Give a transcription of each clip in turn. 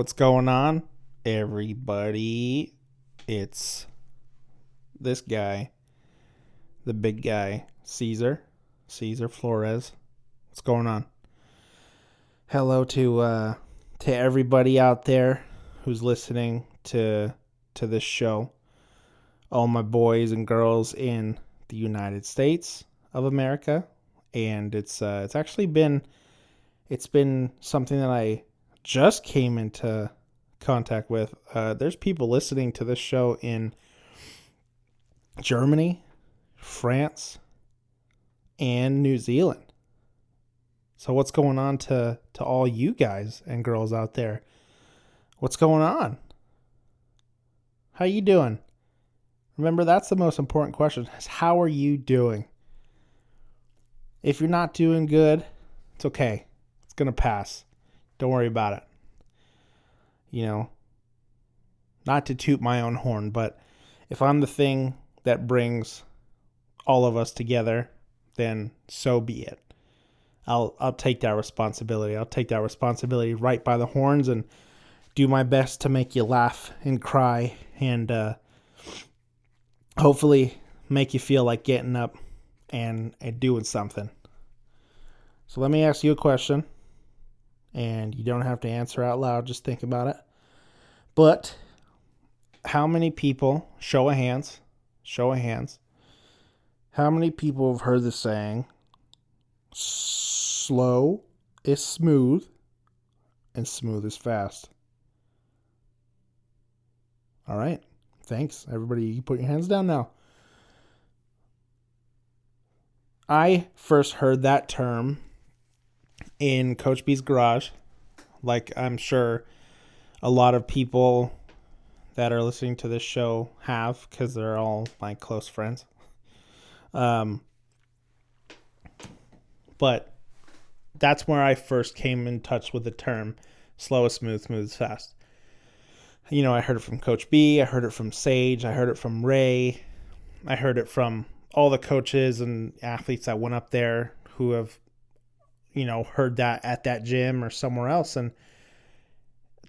What's going on, everybody? It's this guy, the big guy, Caesar Flores. What's going on? Hello to everybody out there who's listening to this show. All my boys and girls in the United States of America, and it's actually been something that I just came into contact with. There's people listening to this show in Germany, France, and New Zealand. So what's going on to all you guys and girls out there? What's going on? How you doing? Remember, that's the most important question, is how are you doing? If you're not doing good, it's okay. It's going to pass. Don't worry about it. You know, not to toot my own horn, but if I'm the thing that brings all of us together, then so be it. I'll take that responsibility. I'll take that responsibility right by the horns and do my best to make you laugh and cry and hopefully make you feel like getting up and doing something. So let me ask you a question. And you don't have to answer out loud, just think about it. But how many people, show of hands, how many people have heard the saying, slow is smooth and smooth is fast? All right, thanks. Everybody, you put your hands down now. I first heard that term in Coach B's garage, like I'm sure a lot of people that are listening to this show have, because they're all my close friends. But that's where I first came in touch with the term slow is smooth, smooth is fast. You know, I heard it from Coach B, I heard it from Sage, I heard it from Ray, I heard it from all the coaches and athletes that went up there who have, you know, heard that at that gym or somewhere else. And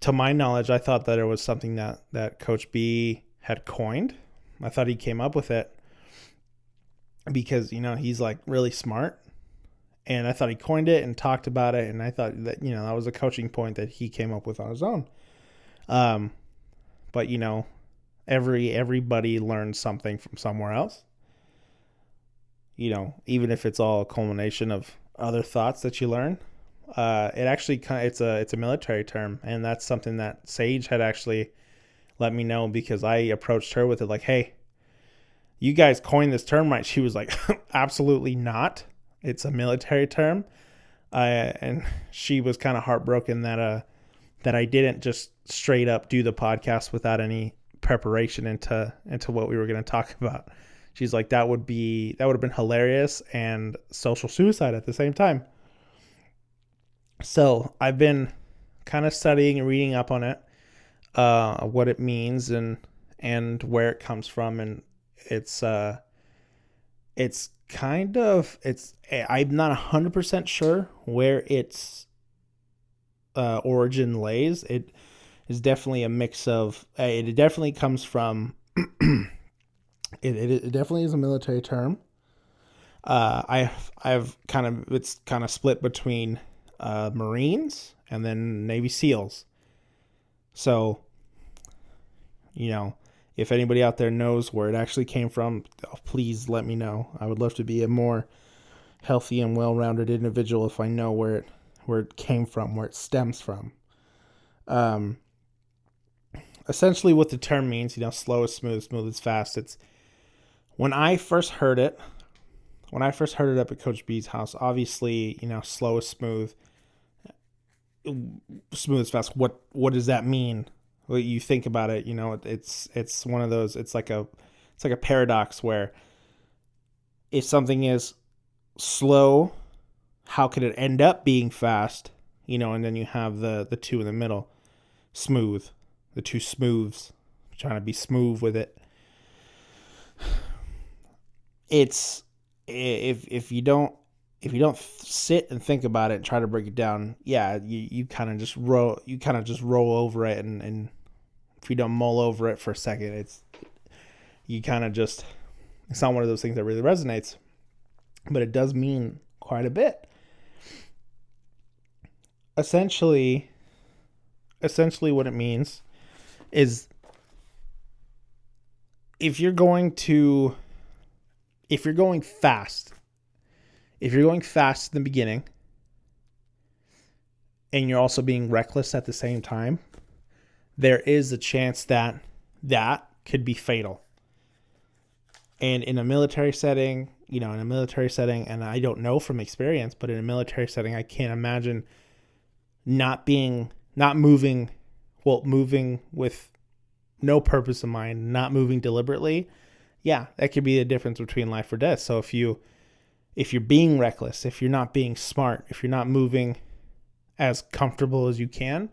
to my knowledge, I thought that it was something that Coach B had coined. I thought he came up with it because, you know, he's like really smart. And I thought he coined it and talked about it. And I thought that, you know, that was a coaching point that he came up with on his own. But, you know, everybody learns something from somewhere else. You know, even if it's all a culmination of other thoughts that you learn. It actually it's a military term, and that's something that Sage had actually let me know, because I approached her with it like, hey, you guys coined this term, right? She was like, absolutely not. It's a military term. And she was kind of heartbroken that I didn't just straight up do the podcast without any preparation into what we were going to talk about. She's like, that would have been hilarious and social suicide at the same time. So I've been kind of studying and reading up on it, what it means and where it comes from. And I'm not 100% sure where its origin lays. It is definitely a mix of, it definitely comes from, It definitely is a military term. It's kind of split between Marines and then Navy SEALs. So, you know, if anybody out there knows where it actually came from, please let me know. I would love to be a more healthy and well-rounded individual if I know where it came from, where it stems from. Essentially what the term means, you know, slow is smooth, smooth is fast. It's When I first heard it up at Coach B's house, obviously, you know, slow is smooth, smooth is fast. What does that mean? Well, you think about it, you know, it's one of those, it's like a paradox where if something is slow, how could it end up being fast? You know, and then you have the two in the middle, smooth, the two smooths, trying to be smooth with it. It's if you don't if you don't sit and think about it and try to break it down, yeah, you kind of just roll over it, and if you don't mull over it for a second, it's not one of those things that really resonates, but it does mean quite a bit. Essentially what it means is if you're going fast in the beginning and you're also being reckless at the same time, there is a chance that could be fatal. And in a military setting, and I don't know from experience, but in a military setting, I can't imagine moving with no purpose in mind, not moving deliberately. Yeah, that could be the difference between life or death. So if you're being reckless, if you're not being smart, if you're not moving as comfortable as you can,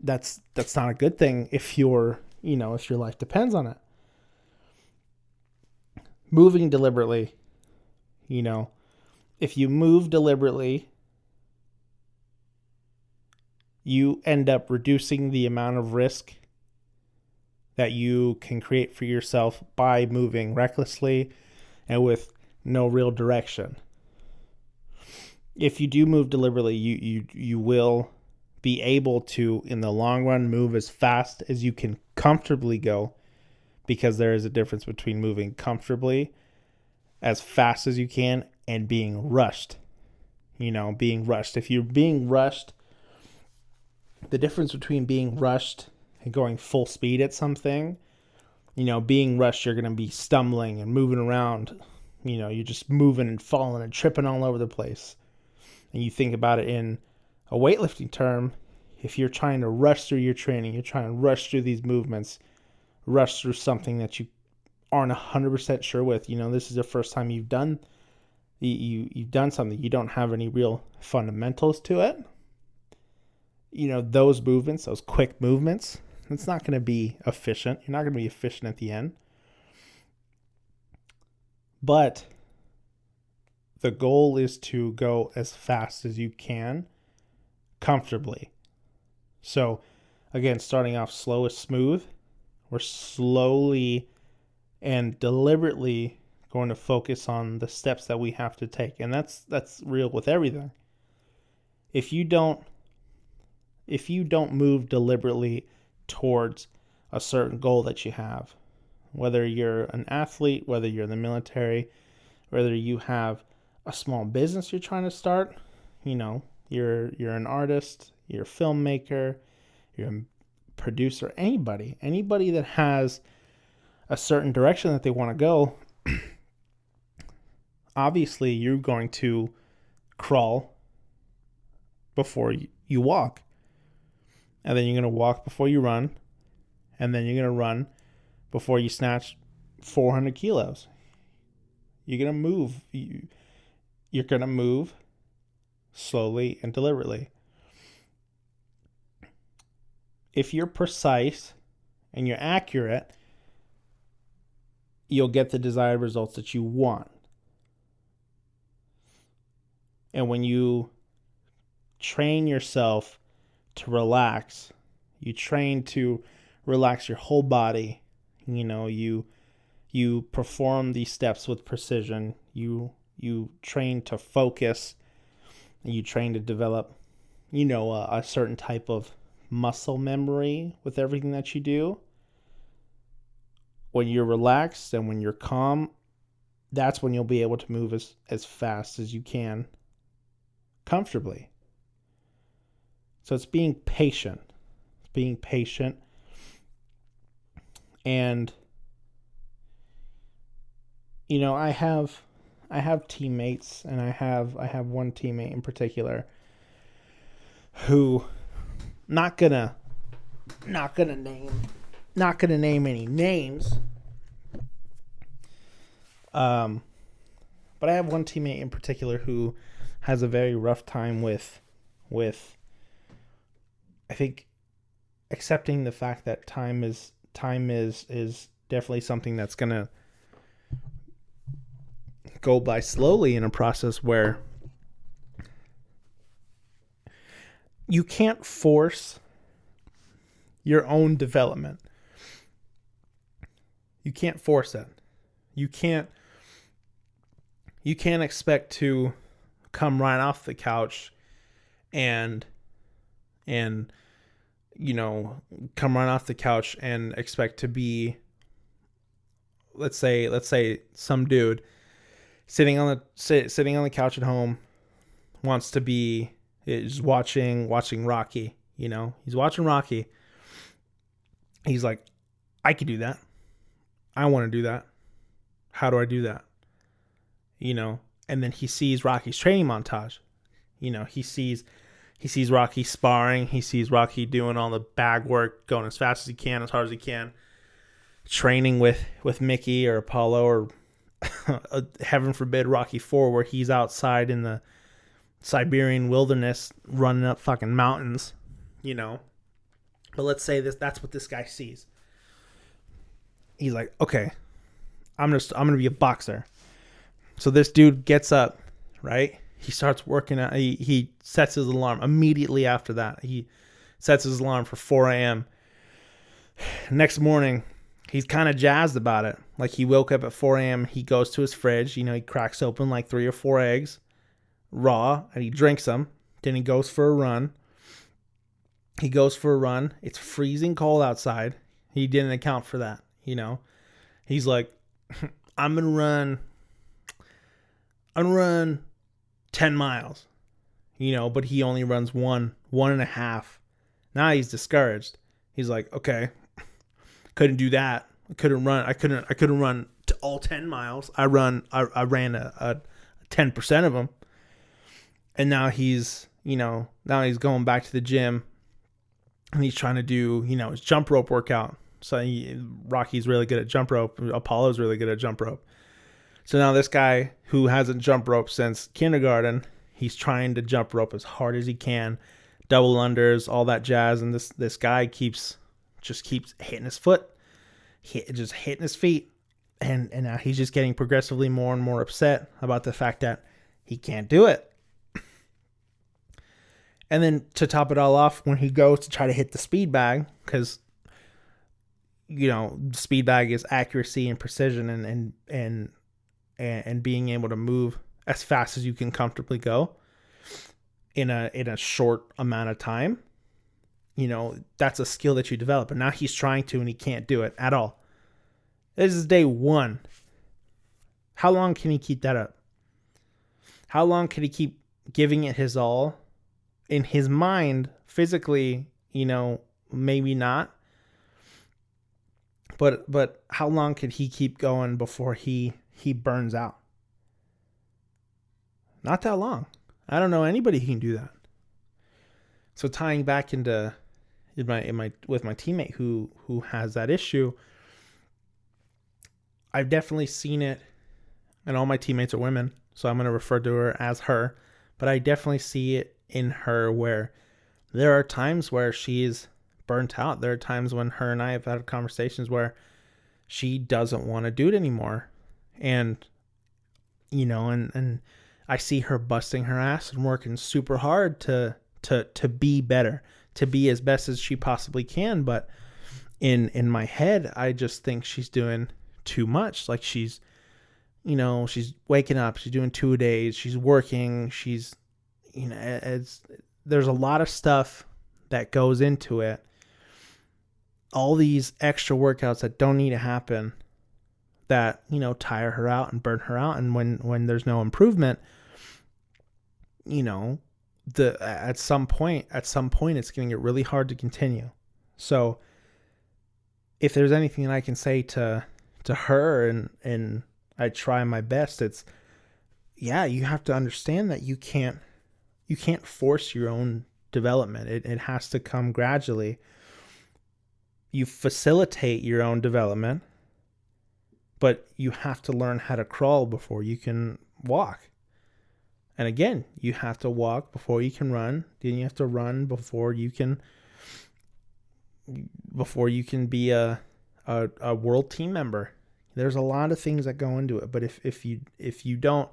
that's not a good thing if your life depends on it. Moving deliberately, if you move deliberately, you end up reducing the amount of risk that you can create for yourself by moving recklessly and with no real direction. If you do move deliberately, you will be able to, in the long run, move as fast as you can comfortably go, because there is a difference between moving comfortably as fast as you can and being rushed. If you're being rushed, the difference between being rushed and going full speed at something, being rushed, you're going to be stumbling and moving around. You're just moving and falling and tripping all over the place. And you think about it in a weightlifting term, if you're trying to rush through your training, you're trying to rush through these movements, rush through something that you aren't 100% sure with. This is the first time you've done something. You don't have any real fundamentals to it. Those movements, those quick movements, it's not going to be efficient. You're not going to be efficient at the end. But the goal is to go as fast as you can comfortably. So again, starting off slow is smooth. We're slowly and deliberately going to focus on the steps that we have to take. And that's real with everything. If you don't move deliberately towards a certain goal that you have, whether you're an athlete, whether you're in the military, whether you have a small business you're trying to start, you're an artist, you're a filmmaker, you're a producer, anybody that has a certain direction that they want to go, obviously you're going to crawl before you walk. And then you're going to walk before you run. And then you're going to run before you snatch 400 kilos. You're going to move. You're going to move slowly and deliberately. If you're precise and you're accurate, you'll get the desired results that you want. And when you train yourself to relax, you train to relax your whole body, you perform these steps with precision, you train to focus, you train to develop a certain type of muscle memory with everything that you do. When you're relaxed and when you're calm, that's when you'll be able to move as fast as you can comfortably. So it's being patient. And I have teammates, and I have one teammate in particular who not gonna name any names. But I have one teammate in particular who has a very rough time with I think accepting the fact that time is definitely something that's gonna go by slowly in a process where You can't force your own development. You can't force it. You can't expect to come right off the couch and come right off the couch and expect to be, let's say some dude sitting on the couch at home wants to be is watching Rocky, he's watching Rocky. He's like, I could do that. I want to do that. How do I do that? And then he sees Rocky's training montage. He sees Rocky sparring. He sees Rocky doing all the bag work, going as fast as he can, as hard as he can, training with Mickey or Apollo or heaven forbid Rocky 4, where he's outside in the Siberian wilderness running up fucking mountains, But let's say that's what this guy sees. He's like, okay, I'm going to be a boxer. So this dude gets up, right? He starts working out. He sets his alarm immediately after that. He sets his alarm for 4 a.m. Next morning, he's kind of jazzed about it. Like, he woke up at 4 a.m. He goes to his fridge. He cracks open like 3 or 4 eggs raw, and he drinks them. Then he goes for a run. It's freezing cold outside. He didn't account for that, He's like, I'm going to run 10 miles, but he only runs one and a half. Now he's discouraged. He's like, okay, couldn't do that. I couldn't run to all 10 miles. I ran a 10% of them. And now he's going back to the gym and he's trying to do, his jump rope workout. So Rocky's really good at jump rope. Apollo's really good at jump rope. So now this guy who hasn't jumped rope since kindergarten, he's trying to jump rope as hard as he can, double unders, all that jazz. And this guy keeps hitting his foot, just hitting his feet. And now he's just getting progressively more and more upset about the fact that he can't do it. And then to top it all off, when he goes to try to hit the speed bag, because speed bag is accuracy and precision and being able to move as fast as you can comfortably go in a short amount of time. That's a skill that you develop. And now he's trying to, and he can't do it at all. This is day 1. How long can he keep that up? How long can he keep giving it his all? In his mind, physically, maybe not. But how long could he keep going before he burns out? Not that long. I don't know anybody who can do that. So tying back into with my teammate who has that issue, I've definitely seen it, and all my teammates are women, so I'm going to refer to her as her, but I definitely see it in her where there are times where she's burnt out. There are times when her and I have had conversations where she doesn't want to do it anymore. And, and I see her busting her ass and working super hard to be better, to be as best as she possibly can. But in my head, I just think she's doing too much. Like she's waking up, she's doing 2 days, she's working, she's, there's a lot of stuff that goes into it. All these extra workouts that don't need to happen that, tire her out and burn her out. And when there's no improvement, at some point it's going to get really hard to continue. So if there's anything that I can say to her, and I try my best, it's, you have to understand that you can't force your own development. It has to come gradually. You facilitate your own development, but you have to learn how to crawl before you can walk. And again, you have to walk before you can run. Then you have to run before you can be a world team member. There's a lot of things that go into it, but if you don't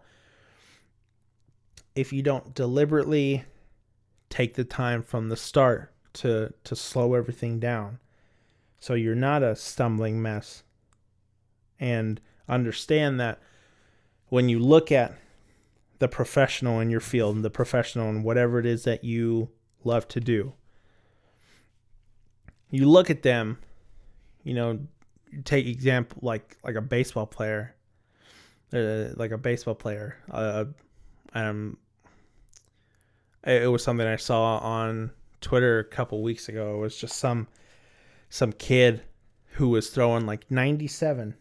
deliberately take the time from the start to slow everything down so you're not a stumbling mess. And understand that when you look at the professional in your field and the professional in whatever it is that you love to do, you look at them, take example like a baseball player, it was something I saw on Twitter a couple weeks ago. It was just some kid who was throwing like 97,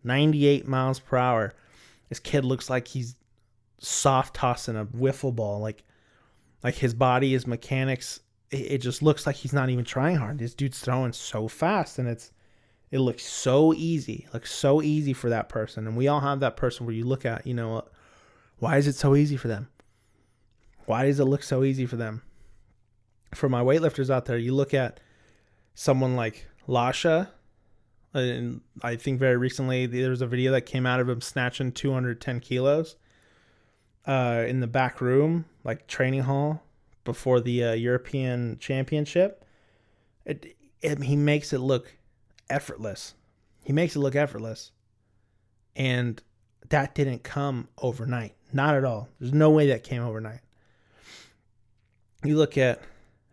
98 miles per hour. This kid looks like he's soft tossing a wiffle ball. Like his body, his mechanics, it just looks like he's not even trying hard. This dude's throwing so fast, and it looks so easy. Looks so easy for that person. And we all have that person where you look at, why is it so easy for them? Why does it look so easy for them? For my weightlifters out there, you look at someone like Lasha, and I think very recently there was a video that came out of him snatching 210 kilos in the back room, like training hall, before the European Championship. He makes it look effortless. And that didn't come overnight. Not at all. There's no way that came overnight. You look at,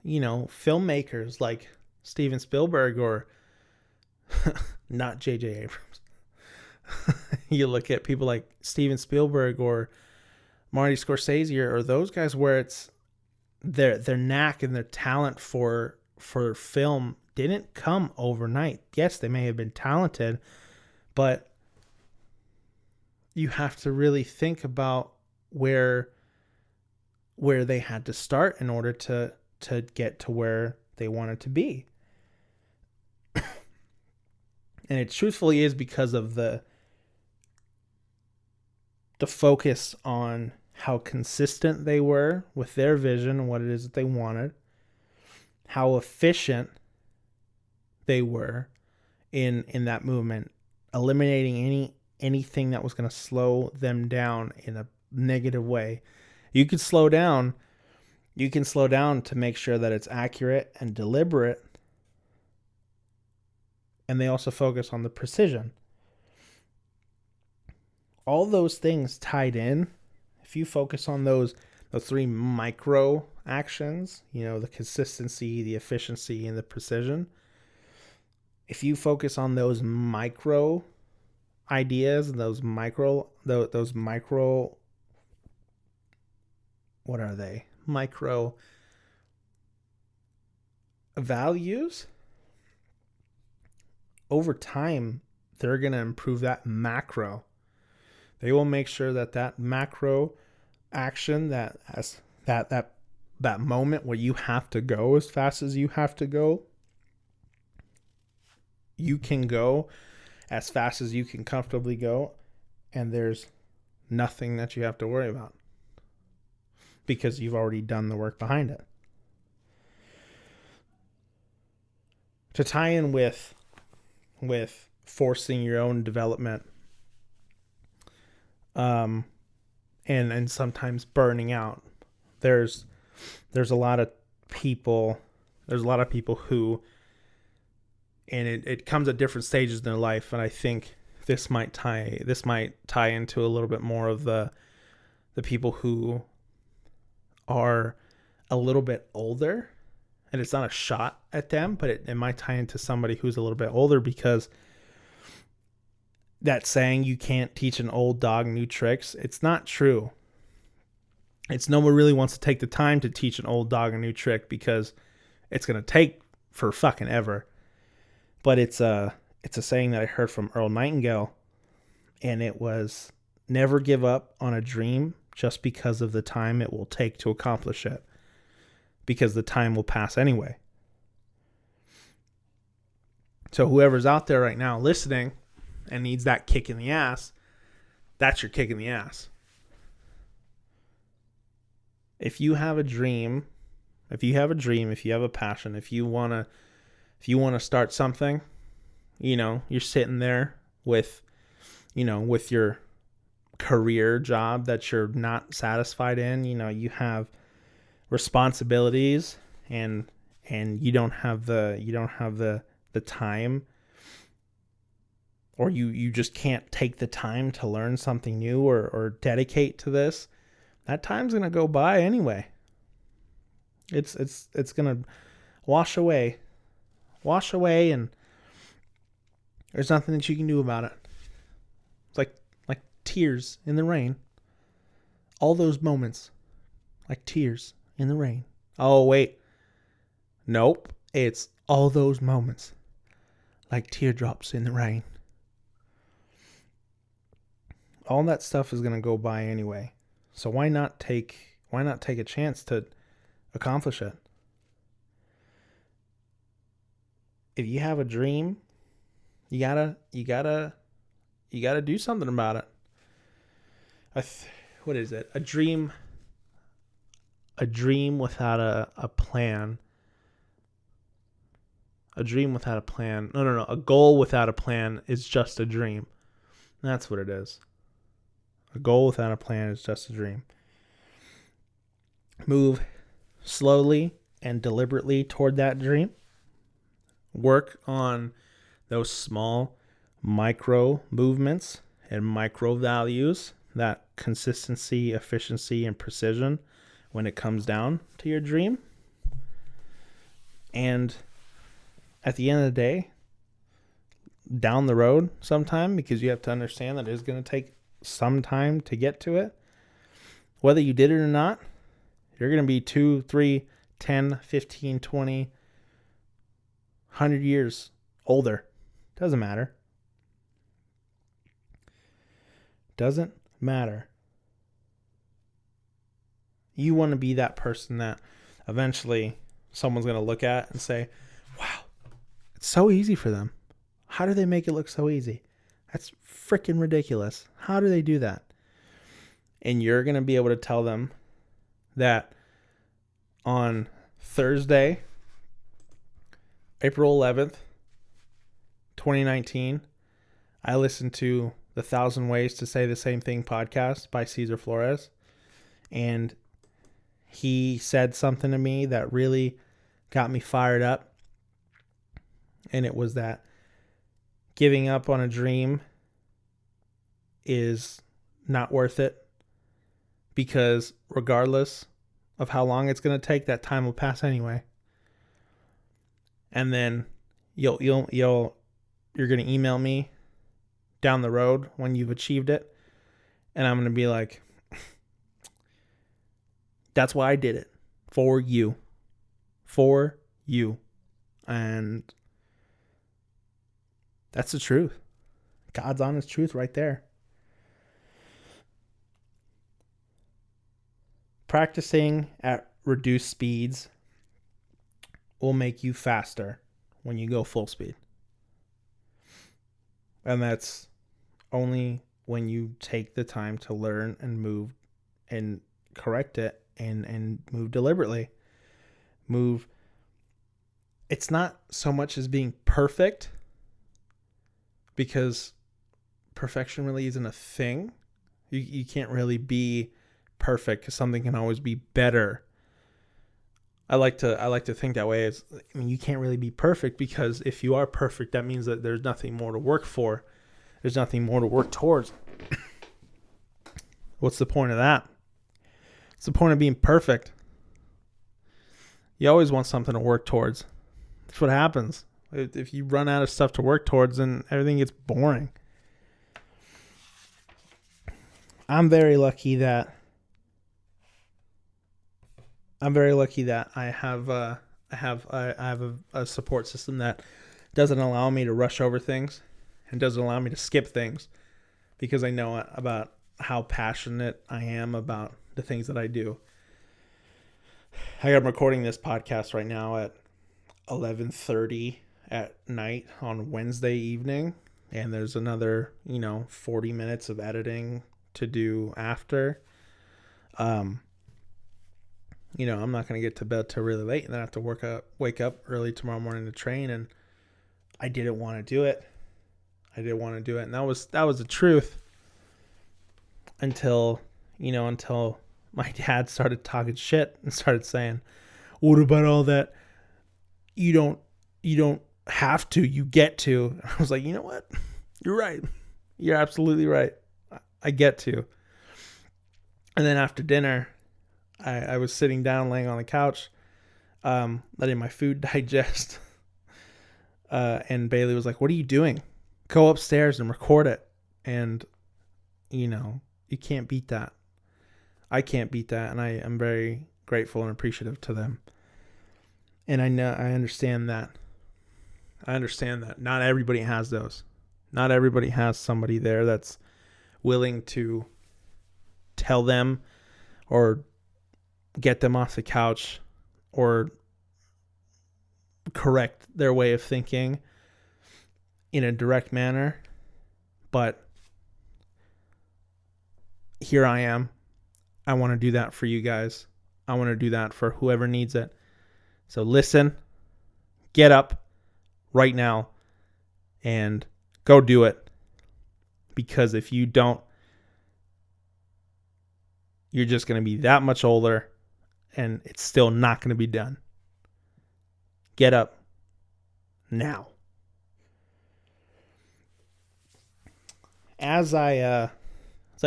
filmmakers like Steven Spielberg or not J.J. Abrams. You look at people like Steven Spielberg or Marty Scorsese or those guys where it's their knack and their talent for film didn't come overnight. Yes, they may have been talented, but you have to really think about where they had to start in order to get to where they wanted to be. And it truthfully is because of the focus on how consistent they were with their vision and what it is that they wanted, how efficient they were in that movement, eliminating anything that was going to slow them down in a negative way. You can slow down to make sure that it's accurate and deliberate. And they also focus on the precision. All those things tied in, if you focus on those three micro actions, the consistency, the efficiency, and the precision, if you focus on those micro ideas and those micro, what are they? Micro values, over time, they're going to improve that macro. They will make sure that macro action, that moment where you have to go as fast as you have to go, you can go as fast as you can comfortably go, and there's nothing that you have to worry about because you've already done the work behind it. To tie in with forcing your own development, and sometimes burning out, there's a lot of people who, and it comes at different stages in their life, and I think this might tie into a little bit more of the people who are a little bit older. And it's not a shot at them, but it might tie into somebody who's a little bit older, because that saying, you can't teach an old dog new tricks, it's not true. It's no one really wants to take the time to teach an old dog a new trick because it's going to take for fucking ever. But it's a saying that I heard from Earl Nightingale, and it was, never give up on a dream just because of the time it will take to accomplish it, because the time will pass anyway. So whoever's out there right now listening and needs that kick in the ass, that's your kick in the ass. If you have a dream, if you have a passion, if you want to start something, you're sitting there with your career job that you're not satisfied in, you have responsibilities and you don't have the time, or you just can't take the time to learn something new or dedicate to this, that time's going to go by anyway. It's going to wash away, and there's nothing that you can do about it. It's like tears in the rain. All those moments, like tears in the rain. Oh, wait. Nope. It's all those moments, like teardrops in the rain. All that stuff is going to go by anyway. So why not take a chance to accomplish it? If you have a dream, you gotta do something about it. What is it? A dream without a plan. A dream without a plan. No. A goal without a plan is just a dream. That's what it is. A goal without a plan is just a dream. Move slowly and deliberately toward that dream. Work on those small micro movements and micro values, that consistency, efficiency, and precision when it comes down to your dream. And at the end of the day, down the road sometime, because you have to understand that it's going to take some time to get to it, whether you did it or not, you're going to be 2, 3, 10, 15, 20, 100 years older. Doesn't matter. Doesn't matter. You want to be that person that eventually someone's going to look at and say, wow, it's so easy for them. How do they make it look so easy? That's freaking ridiculous. How do they do that? And you're going to be able to tell them that on Thursday, April 11th, 2019, I listened to the 1,000 Ways to Say the Same Thing podcast by Cesar Flores. And he said something to me that really got me fired up. And it was that giving up on a dream is not worth it, because regardless of how long it's going to take, that time will pass anyway. And then you're going to email me down the road when you've achieved it, and I'm going to be like, that's why I did it, for you. And that's the truth. God's honest truth right there. Practicing at reduced speeds will make you faster when you go full speed. And that's only when you take the time to learn and move and correct it and move deliberately. It's not so much as being perfect, because perfection really isn't a thing. You can't really be perfect, because something can always be better. I like to think that way. You can't really be perfect, because if you are perfect, that means that there's nothing more to work for. There's nothing more to work towards. What's the point of that? What's the point of being perfect? You always want something to work towards. That's what happens. If you run out of stuff to work towards, then everything gets boring. I'm very lucky that I have a support system that doesn't allow me to rush over things and doesn't allow me to skip things, because I know about how passionate I am about the things that I do. I'm recording this podcast right now at 11:30 at night on Wednesday evening, and there's another 40 minutes of editing to do after. I'm not going to get to bed till really late, and then I have to wake up early tomorrow morning to train, and I didn't want to do it. And that was the truth until my dad started talking shit and started saying, what about all that? You don't have to, you get to. I was like, you know what? You're right. You're absolutely right. I get to. And then after dinner, I was sitting down, laying on the couch, letting my food digest. And Bailey was like, what are you doing? Go upstairs and record it. And, you can't beat that. I can't beat that. And I am very grateful and appreciative to them. And I understand that. Not everybody has those. Not everybody has somebody there that's willing to tell them or get them off the couch or correct their way of thinking in a direct manner. But here I am. I want to do that for you guys. I want to do that for whoever needs it. So listen, get up right now and go do it. Because if you don't, you're just going to be that much older and it's still not going to be done. Get up now. As I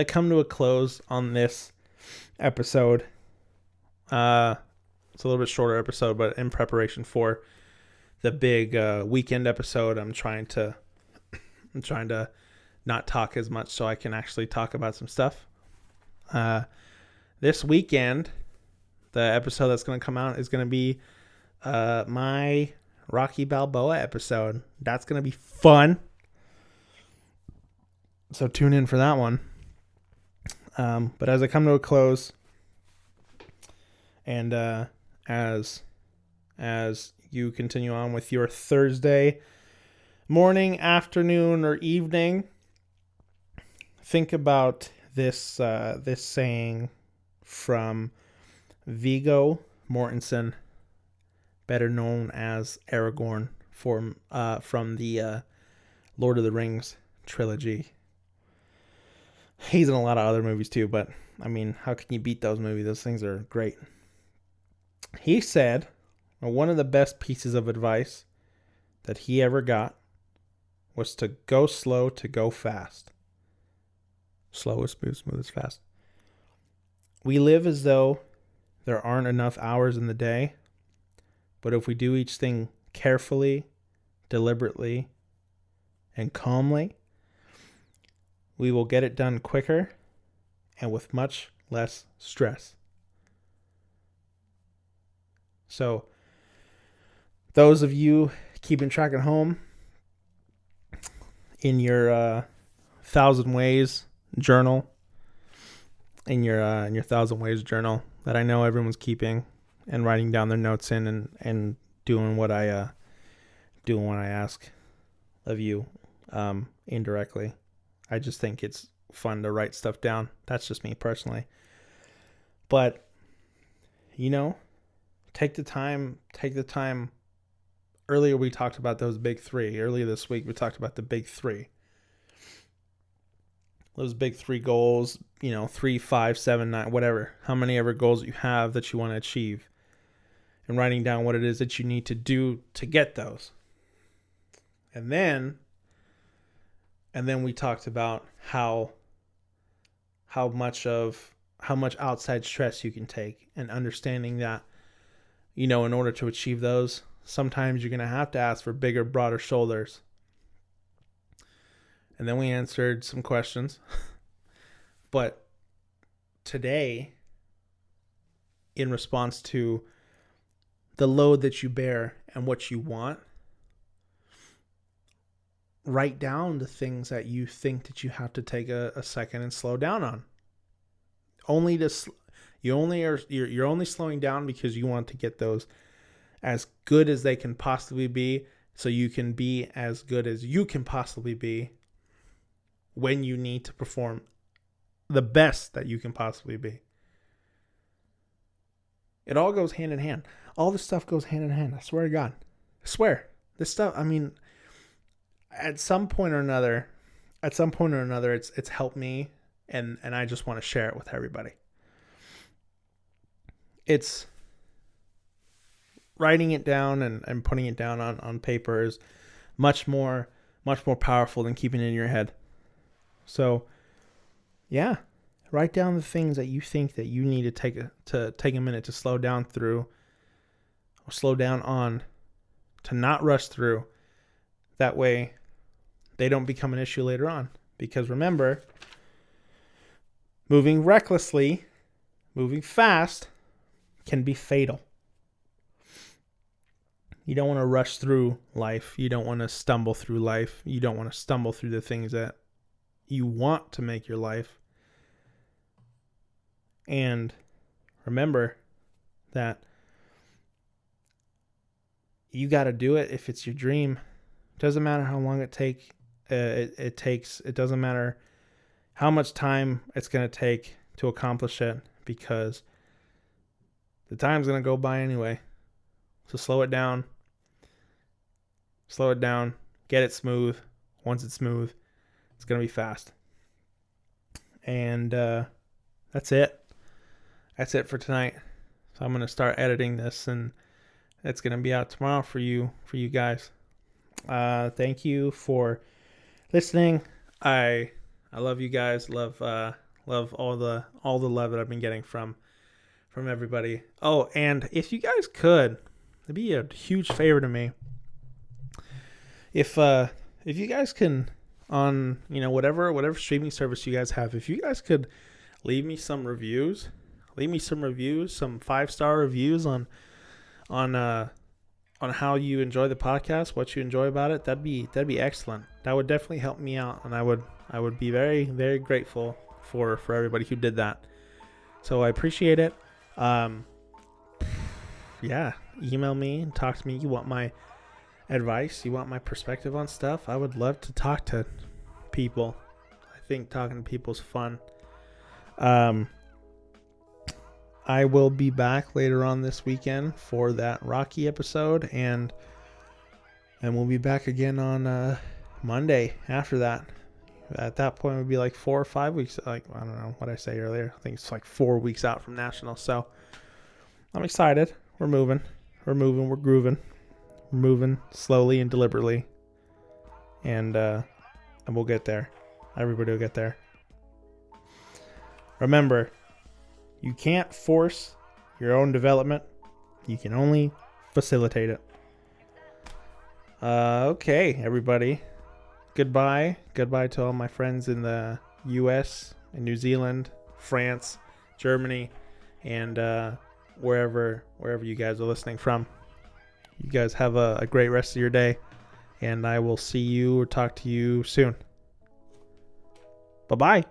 come to a close on this episode, it's a little bit shorter episode, but in preparation for the big weekend episode, I'm trying to not talk as much so I can actually talk about some stuff. This weekend, the episode that's going to come out is going to be my Rocky Balboa episode. That's going to be fun. So tune in for that one. But as I come to a close, and as you continue on with your Thursday morning, afternoon, or evening, think about this saying from Viggo Mortensen, better known as Aragorn from the Lord of the Rings trilogy. He's in a lot of other movies too, but I mean, how can you beat those movies? Those things are great. He said one of the best pieces of advice that he ever got was to go slow to go fast. Slow is smooth, smooth is fast. We live as though there aren't enough hours in the day, but if we do each thing carefully, deliberately, and calmly, we will get it done quicker and with much less stress. So, those of you keeping track at home, in your 1,000 Ways journal, in your 1,000 Ways journal that I know everyone's keeping and writing down their notes in and doing what I ask of you indirectly. I just think it's fun to write stuff down. That's just me personally. But, take the time. Earlier we talked about those big three. Earlier this week we talked about the big three. Those big three goals, 3, 5, 7, 9, whatever. How many ever goals you have that you want to achieve. And writing down what it is that you need to do to get those. And then we talked about how much outside stress you can take, and understanding that, in order to achieve those, sometimes you're going to have to ask for bigger, broader shoulders. And then we answered some questions. But today, in response to the load that you bear and what you want, write down the things that you think that you have to take a second and slow down on. You're only slowing down because you want to get those as good as they can possibly be, so you can be as good as you can possibly be when you need to perform the best that you can possibly be. It all goes hand in hand. All this stuff goes hand in hand. I swear to God. I swear. This stuff, at some point or another, it's helped me, and I just want to share it with everybody. it's writing it down and putting it down on paper is much more powerful than keeping it in your head. So, yeah, write down the things that you think that you need to take a minute to slow down through, or slow down on, to not rush through. That way, they don't become an issue later on. Because remember, moving recklessly, moving fast, can be fatal. You don't want to rush through life. You don't want to stumble through life. You don't want to stumble through the things that you want to make your life. And remember that you got to do it if it's your dream. It doesn't matter how long it takes. It doesn't matter how much time it's going to take to accomplish it, because the time's going to go by anyway. So slow it down, get it smooth. Once it's smooth, it's going to be fast. And that's it. That's it for tonight. So I'm going to start editing this, and it's going to be out tomorrow for you guys. Thank you for listening. I love you guys. Love all the love that I've been getting from everybody. Oh, and if you guys could, it'd be a huge favor to me if you guys can, on whatever streaming service you guys have, if you guys could leave me some reviews, some 5-star reviews on how you enjoy the podcast, what you enjoy about it. That'd be excellent. That would definitely help me out, and I would be very, very grateful for everybody who did that. So I appreciate it. Yeah, email me and talk to me. You want my advice? You want my perspective on stuff? I would love to talk to people. I think talking to people is fun. I will be back later on this weekend for that Rocky episode, and we'll be back again on Monday after that. At that point, it would be like 4 or 5 weeks. Like, I don't know what I say earlier. I think it's like 4 weeks out from Nationals. So I'm excited. We're moving. We're grooving. We're moving slowly and deliberately. And we'll get there. Everybody will get there. Remember, you can't force your own development. You can only facilitate it. Okay, everybody. Goodbye. Goodbye to all my friends in the U.S. and New Zealand, France, Germany, and wherever you guys are listening from. You guys have a great rest of your day, and I will see you or talk to you soon. Bye-bye.